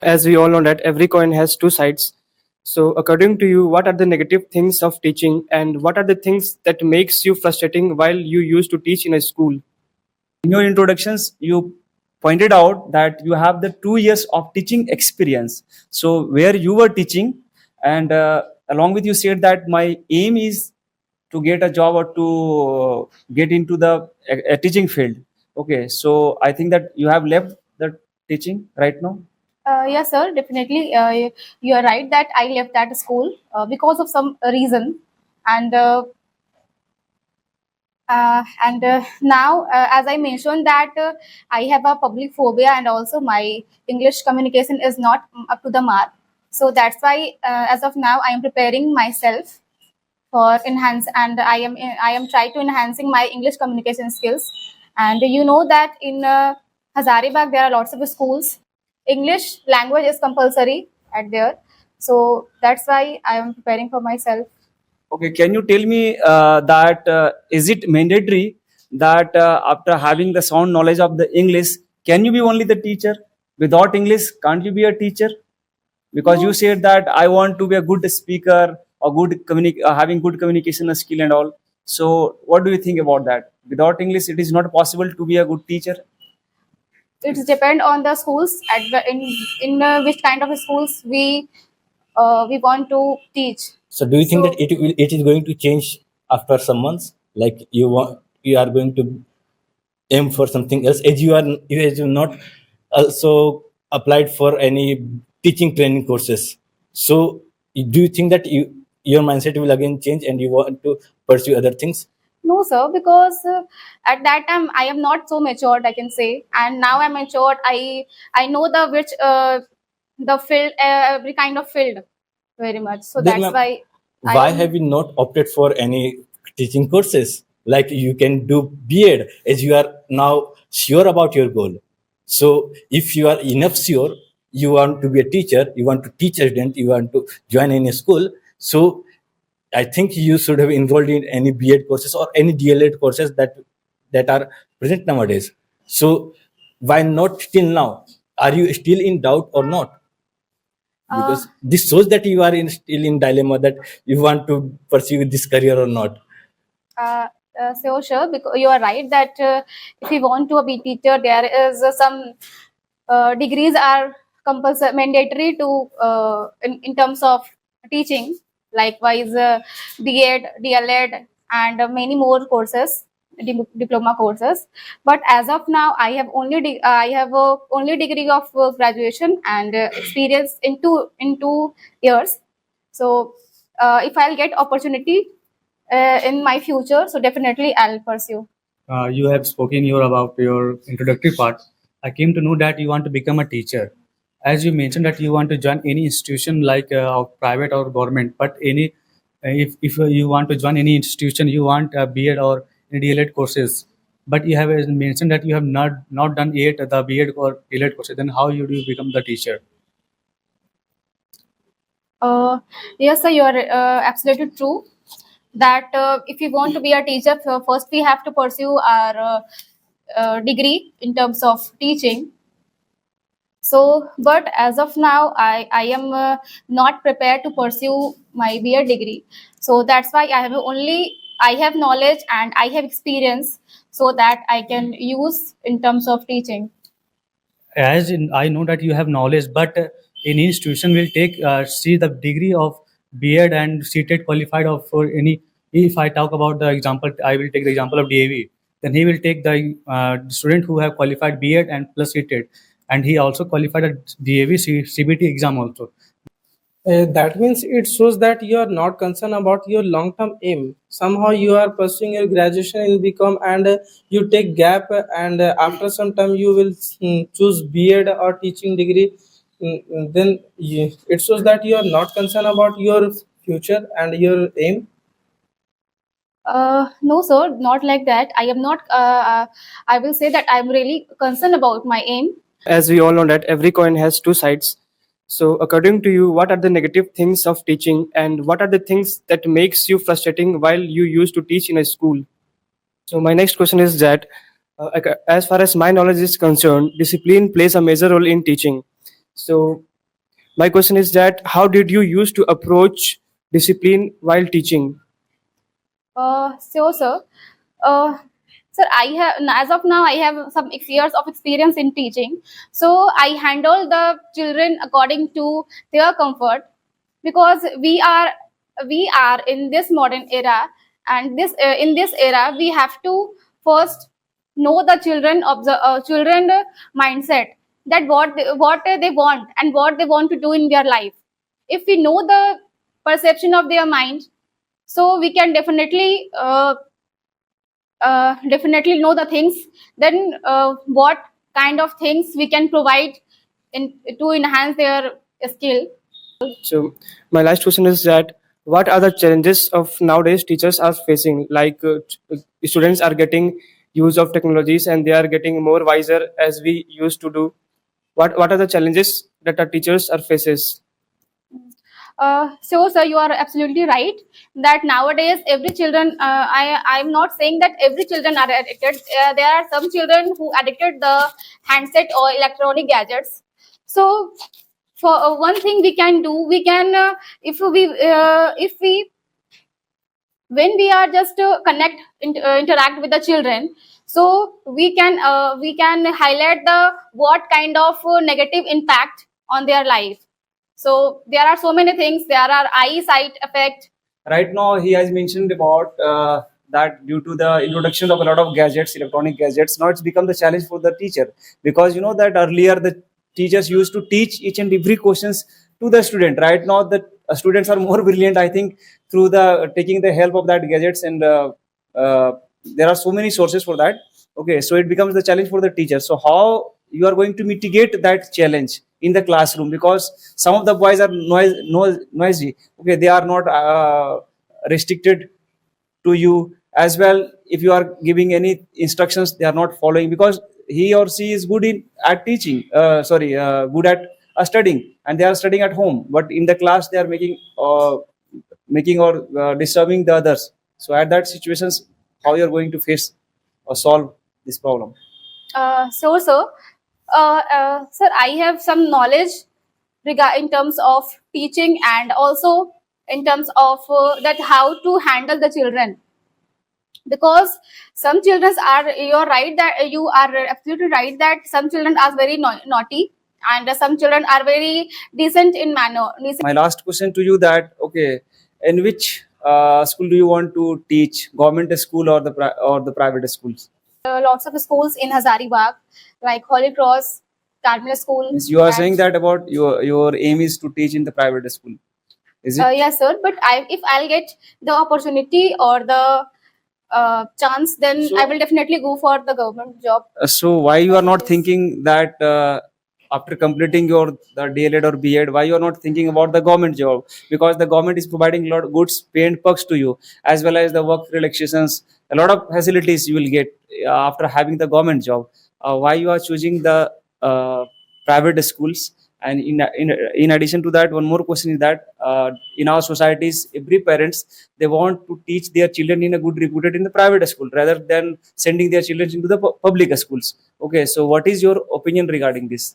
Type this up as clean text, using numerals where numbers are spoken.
As we all know that every coin has two sides. So according to you, what are the negative things of teaching and what are the things that makes you frustrating while you used to teach in a school? In your introductions, you pointed out that you have the 2 years of teaching experience. So where you were teaching, and along with you said that my aim is to get a job or to get into the teaching field. Okay, so I think that you have left the teaching right now. Yes, sir, definitely. You are right that I left that school because of some reason, and now, as I mentioned, that I have a public phobia, and also my English communication is not up to the mark. So that's why, as of now, I am preparing myself for enhance, and I am trying to enhancing my English communication skills. And you know that in Hazaribagh there are lots of schools. English language is compulsory at there, so that's why I am preparing for myself. Okay, can you tell me that is it mandatory that after having the sound knowledge of the English, can you be only the teacher? Without English, can't you be a teacher? Because you said that I want to be a good speaker or having good communication skill and all. So, what do you think about that? Without English, it is not possible to be a good teacher. It depend on the schools at the in which kind of schools we want to teach. So do you think that So it is going to change after some months? Like you are going to aim for something else as you not also applied for any teaching training courses. So do you think that your mindset will again change and you want to pursue other things? no, sir, because at that time I am not so matured, I can say, and now I'm matured. I know the which the field, every kind of field very much. So Then, that's ma'am, why I why am. have you not opted for any teaching courses? Like you can do B.Ed as you are now sure about your goal. So if you are enough sure, you want to be a teacher, you want to teach a student, you want to join any school. So I think you should have enrolled in any B.Ed courses or any DLED courses that are present nowadays. So why not till now? Are you still in doubt or not? Because this shows that you are still in dilemma that you want to pursue this career or not. So sure, because you are right that if you want to be teacher, there is some degrees are compulsory, mandatory to in terms of teaching. Likewise, B.Ed, DLED, and many more courses, diploma courses. But as of now, I have I have only degree of graduation and experience in 2 years. So if I'll get opportunity in my future, so definitely I'll pursue. You have spoken about your introductory part. I came to know that you want to become a teacher. As you mentioned that you want to join any institution like private or government, but if you want to join any institution, you want a B.Ed or DLED courses. But you have mentioned that you have not done yet the B.Ed or DLED courses. Then how you do you become the teacher? Yes, sir, you are absolutely true. That if we want to be a teacher, first we have to pursue our degree in terms of teaching. So, but as of now, I am not prepared to pursue my B.Ed degree. So that's why I have knowledge and I have experience, so that I can use in terms of teaching. I know that you have knowledge, but any institution will take see the degree of B.Ed and CTET qualified of for any. If I talk about the example, I will take the example of DAV. Then he will take the student who have qualified B.Ed and plus CTET, and he also qualified a DAV CBT exam also. That means it shows that you are not concerned about your long-term aim. Somehow you are pursuing your graduation in BCom and you take gap and after some time you will choose B.Ed or teaching degree. Then it shows that you are not concerned about your future and your aim. No, sir, not like that. I am not. I will say that I am really concerned about my aim. As we all know that every coin has two sides. So according to you, what are the negative things of teaching and what are the things that makes you frustrating while you used to teach in a school? So my next question is that as far as my knowledge is concerned, discipline plays a major role in teaching. So My question is that how did you used to approach discipline while teaching? So, sir, uh, sir, I have as of now I have some years of experience in teaching. So I handle the children according to their comfort, because we are in this modern era, and this in this era we have to first know the children of the children mindset, that what they want and what they want to do in their life. If we know the perception of their mind, so we can definitely know the things, then what kind of things we can provide to enhance their skill. So my last question is that what are the challenges of nowadays teachers are facing? Like students are getting use of technologies and they are getting more wiser as we used to do. What are the challenges that our teachers are faces? So, sir, you are absolutely right that nowadays every children. I'm not saying that every children are addicted. There are some children who addicted the handset or electronic gadgets. So, for one thing we can do, we can if we when we are just interact with the children, so we can highlight the what kind of negative impact on their life. So there are so many things. There are eyesight effect. Right now he has mentioned about that due to the introduction of a lot of gadgets, electronic gadgets, now it's become the challenge for the teacher, because you know that earlier the teachers used to teach each and every questions to the student. Right now the students are more brilliant, I think, through the taking the help of that gadgets, and uh, there are so many sources for that. Okay, so it becomes the challenge for the teacher. So how you are going to mitigate that challenge in the classroom, because some of the boys are noisy. Okay, they are not restricted to you as well. If you are giving any instructions, they are not following, because he or she is good in at teaching, good at studying, and they are studying at home, but in the class they are making or disturbing the others. So at that situations, how you are going to face or solve this problem? Sir, I have some knowledge in terms of teaching, and also in terms of that how to handle the children, because some children are, you're right that you are absolutely right that some children are very naughty, and some children are very decent in manner. My last question to you, that okay, in which school do you want to teach, government school or the private schools? Lots of schools in Hazaribagh, like Holy Cross, Carmel School. Means you are and- saying that about your aim is to teach in the private school, is it? Yes, sir. But if I'll get the opportunity or the chance, then So- I will definitely go for the government job. So why you are not thinking that after completing your the DLED or B.Ed, why you are not thinking about the government job? Because the government is providing a lot of goods, pay and perks to you, as well as the work relaxations, a lot of facilities you will get after having the government job. Why you are choosing the private schools? And in addition to that, one more question is that in our societies, every parents, they want to teach their children in a good reputed in the private school rather than sending their children into the public schools. Okay, so what is your opinion regarding this?